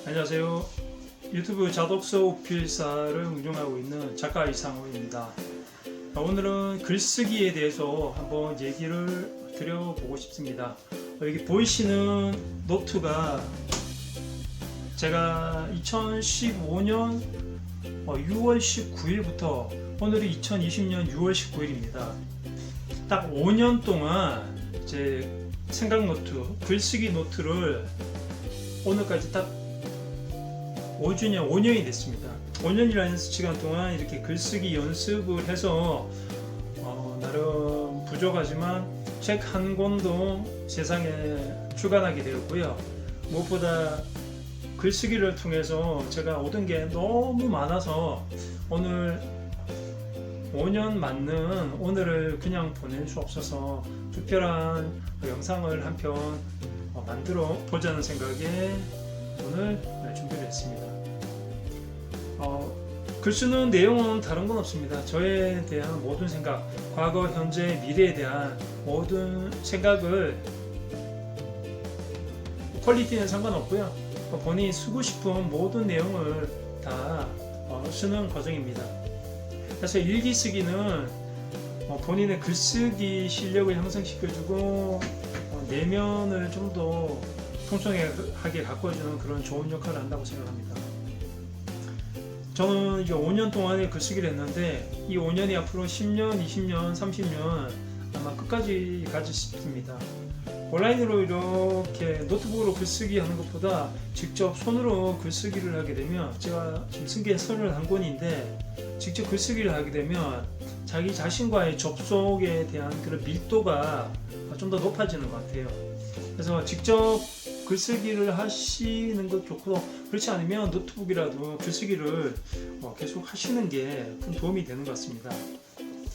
안녕하세요. 유튜브 자독서 우필사를 운영하고 있는 작가 이상호입니다. 오늘은 글쓰기에 대해서 한번 얘기를 드려보고 싶습니다. 여기 보이시는 노트가 제가 2015년 6월 19일부터 오늘이 2020년 6월 19일입니다. 딱 5년 동안 제 생각 노트, 글쓰기 노트를 오늘까지 딱 5년이 됐습니다. 5년이라는 시간 동안 이렇게 글쓰기 연습을 해서 나름 부족하지만 책 한 권도 세상에 출간하게 되었고요. 무엇보다 글쓰기를 통해서 제가 얻은 게 너무 많아서 오늘 5년 맞는 오늘을 그냥 보낼 수 없어서 특별한 영상을 한 편 만들어 보자는 생각에 오늘 준비를 했습니다. 글 쓰는 내용은 다른 건 없습니다. 저에 대한 모든 생각, 과거, 현재, 미래에 대한 모든 생각을 퀄리티는 상관없고요. 본인이 쓰고 싶은 모든 내용을 다 쓰는 과정입니다. 사실 일기 쓰기는 본인의 글쓰기 실력을 향상시켜주고 내면을 좀 더 풍성하게 가꿔주는 그런 좋은 역할을 한다고 생각합니다. 저는 이제 5년 동안의 글쓰기를 했는데 이 5년이 앞으로 10년, 20년, 30년 아마 끝까지 가지 싶습니다. 온라인으로 이렇게 노트북으로 글쓰기 하는 것보다 직접 손으로 글쓰기를 하게 되면, 제가 지금 쓴 게 31권인데 직접 글쓰기를 하게 되면 자기 자신과의 접속에 대한 그런 밀도가 좀 더 높아지는 것 같아요. 그래서 직접 글쓰기를 하시는 것 좋고, 그렇지 않으면 노트북이라도 글쓰기를 계속 하시는 게 큰 도움이 되는 것 같습니다.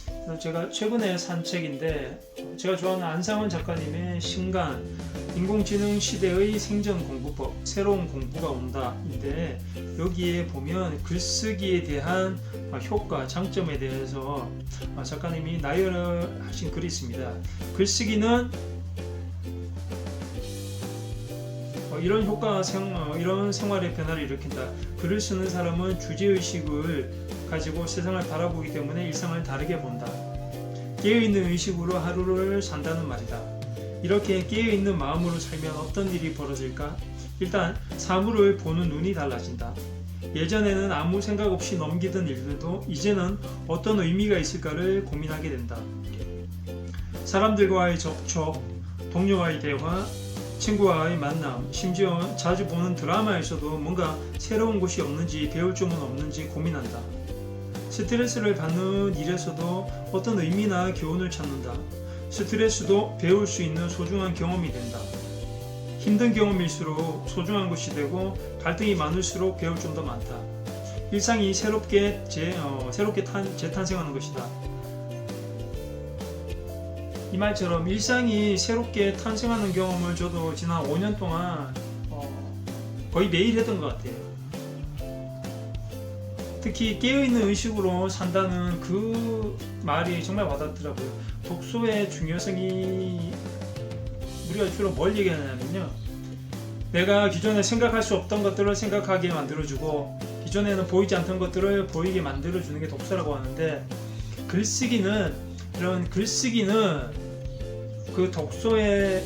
그래서 제가 최근에 산 책인데, 제가 좋아하는 안상원 작가님의 신간, 인공지능 시대의 생존 공부법, 새로운 공부가 온다인데, 여기에 보면 글쓰기에 대한 효과, 장점에 대해서 작가님이 나열하신 글이 있습니다. 글쓰기는 이런 효과, 이런 생활의 변화를 일으킨다. 글을 쓰는 사람은 주제의식을 가지고 세상을 바라보기 때문에 일상을 다르게 본다. 깨어있는 의식으로 하루를 산다는 말이다. 이렇게 깨어있는 마음으로 살면 어떤 일이 벌어질까? 일단 사물을 보는 눈이 달라진다. 예전에는 아무 생각 없이 넘기던 일들도 이제는 어떤 의미가 있을까를 고민하게 된다. 사람들과의 접촉, 동료와의 대화, 친구와의 만남, 심지어 자주 보는 드라마에서도 뭔가 새로운 것이 없는지, 배울 점은 없는지 고민한다. 스트레스를 받는 일에서도 어떤 의미나 교훈을 찾는다. 스트레스도 배울 수 있는 소중한 경험이 된다. 힘든 경험일수록 소중한 것이 되고, 갈등이 많을수록 배울 점도 많다. 일상이 새롭게 재탄생하는 것이다. 이 말처럼 일상이 새롭게 탄생하는 경험을 저도 지난 5년 동안 거의 매일 했던 것 같아요. 특히 깨어있는 의식으로 산다는 그 말이 정말 와닿더라고요. 독서의 중요성이, 우리가 주로 뭘 얘기하냐면요, 내가 기존에 생각할 수 없던 것들을 생각하게 만들어주고, 기존에는 보이지 않던 것들을 보이게 만들어주는 게 독서라고 하는데, 이런 글쓰기는 그 독서의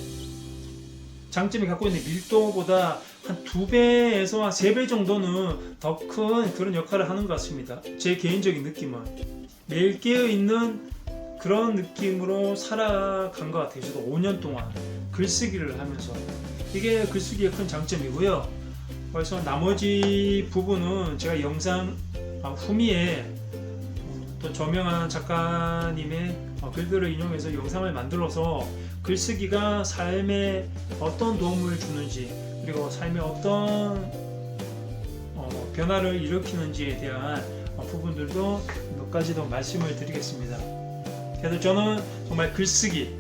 장점이 갖고 있는 밀도보다 한 2배에서 한 3배 정도는 더 큰 그런 역할을 하는 것 같습니다. 제 개인적인 느낌은 매일 깨어있는 그런 느낌으로 살아간 것 같아요. 저도 5년 동안 글쓰기를 하면서. 이게 글쓰기의 큰 장점이고요. 그래서 나머지 부분은 제가 영상 후미에 또 저명한 작가님의 글들을 인용해서 영상을 만들어서 글쓰기가 삶에 어떤 도움을 주는지, 그리고 삶에 어떤 변화를 일으키는지에 대한 부분들도 몇 가지 더 말씀을 드리겠습니다. 그래서 저는 정말 글쓰기,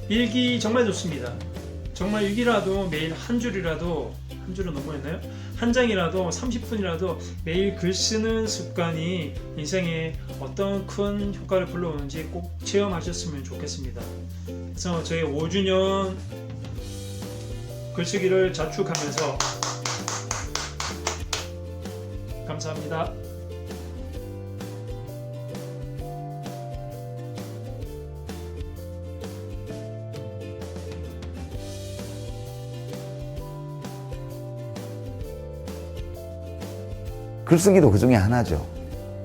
일기 정말 좋습니다. 정말 일기라도 매일 한 줄이라도, 한 줄은 너무 했나요? 한 장이라도 30분이라도 매일 글 쓰는 습관이 인생에 어떤 큰 효과를 불러오는지 꼭 체험하셨으면 좋겠습니다. 그래서 저희 5주년 글쓰기를 자축하면서 감사합니다. 글쓰기도 그 중에 하나죠.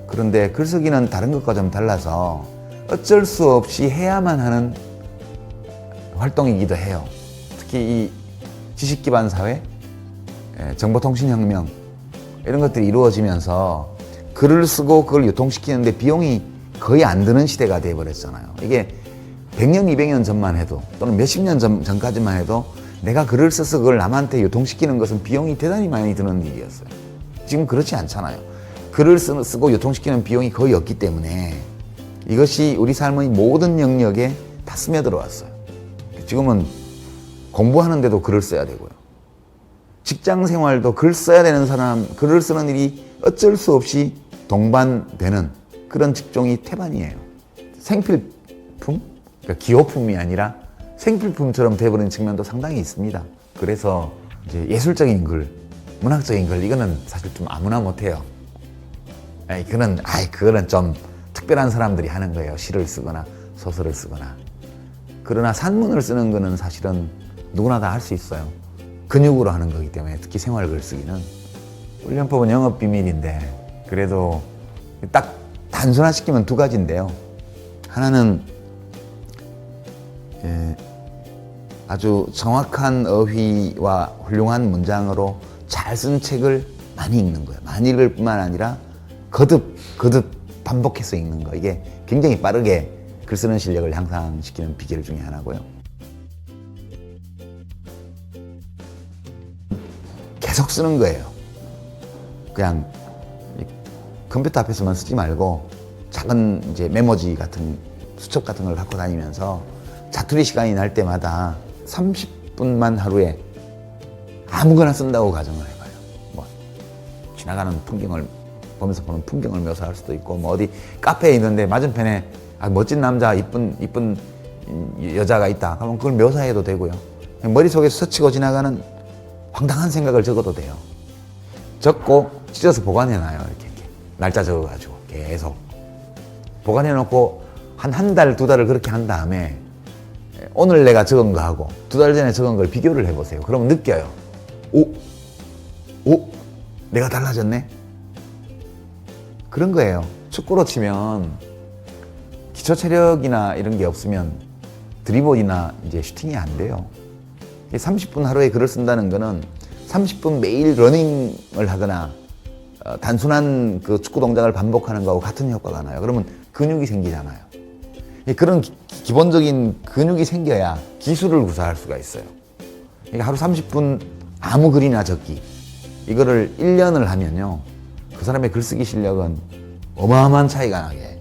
그런데 글쓰기는 다른 것과 좀 달라서 어쩔 수 없이 해야만 하는 활동이기도 해요. 특히 이 지식 기반 사회, 정보통신혁명 이런 것들이 이루어지면서 글을 쓰고 그걸 유통시키는데 비용이 거의 안 드는 시대가 되어버렸잖아요. 이게 100년, 200년 전만 해도 또는 몇십 년 전까지만 해도 내가 글을 써서 그걸 남한테 유통시키는 것은 비용이 대단히 많이 드는 일이었어요. 지금 그렇지 않잖아요. 글을 쓰고 유통시키는 비용이 거의 없기 때문에 이것이 우리 삶의 모든 영역에 다 스며들어왔어요. 지금은 공부하는데도 글을 써야 되고요. 직장 생활도 글 써야 되는 사람, 글을 쓰는 일이 어쩔 수 없이 동반되는 그런 직종이 태반이에요. 생필품? 그러니까 기호품이 아니라 생필품처럼 돼버린 측면도 상당히 있습니다. 그래서 이제 예술적인 글, 문학적인 글, 이거는 사실 좀 아무나 못해요. 그거는 좀 특별한 사람들이 하는 거예요. 시를 쓰거나 소설을 쓰거나. 그러나 산문을 쓰는 거는 사실은 누구나 다 할 수 있어요. 근육으로 하는 거기 때문에, 특히 생활 글쓰기는. 훈련법은 영업 비밀인데, 그래도 딱 단순화시키면 두 가지인데요. 하나는 아주 정확한 어휘와 훌륭한 문장으로 잘 쓴 책을 많이 읽는 거예요. 많이 읽을 뿐만 아니라 거듭 반복해서 읽는 거. 이게 굉장히 빠르게 글 쓰는 실력을 향상시키는 비결 중에 하나고요. 계속 쓰는 거예요. 그냥 컴퓨터 앞에서만 쓰지 말고 작은 이제 메모지 같은 수첩 같은 걸 갖고 다니면서 자투리 시간이 날 때마다 30분만 하루에 아무거나 쓴다고 가정을 해봐요. 뭐 지나가는 풍경을 보면서 보는 풍경을 묘사할 수도 있고, 뭐 어디 카페에 있는데 맞은편에 멋진 남자, 이쁜 여자가 있다. 그러면 그걸 묘사해도 되고요. 머릿속에서 스치고 지나가는 황당한 생각을 적어도 돼요. 적고 찢어서 보관해놔요. 이렇게 날짜 적어가지고 계속 보관해놓고 한 달, 두 달을 그렇게 한 다음에 오늘 내가 적은 거하고 두 달 전에 적은 걸 비교를 해보세요. 그러면 느껴요. 내가 달라졌네? 그런 거예요. 축구로 치면 기초 체력이나 이런 게 없으면 드리블이나 이제 슈팅이 안 돼요. 30분 하루에 글을 쓴다는 거는 30분 매일 러닝을 하거나 단순한 그 축구 동작을 반복하는 거하고 같은 효과가 나요. 그러면 근육이 생기잖아요. 그런 기본적인 근육이 생겨야 기술을 구사할 수가 있어요. 그러니까 하루 30분 아무 글이나 적기, 이거를 1년을 하면요, 그 사람의 글쓰기 실력은 어마어마한 차이가 나게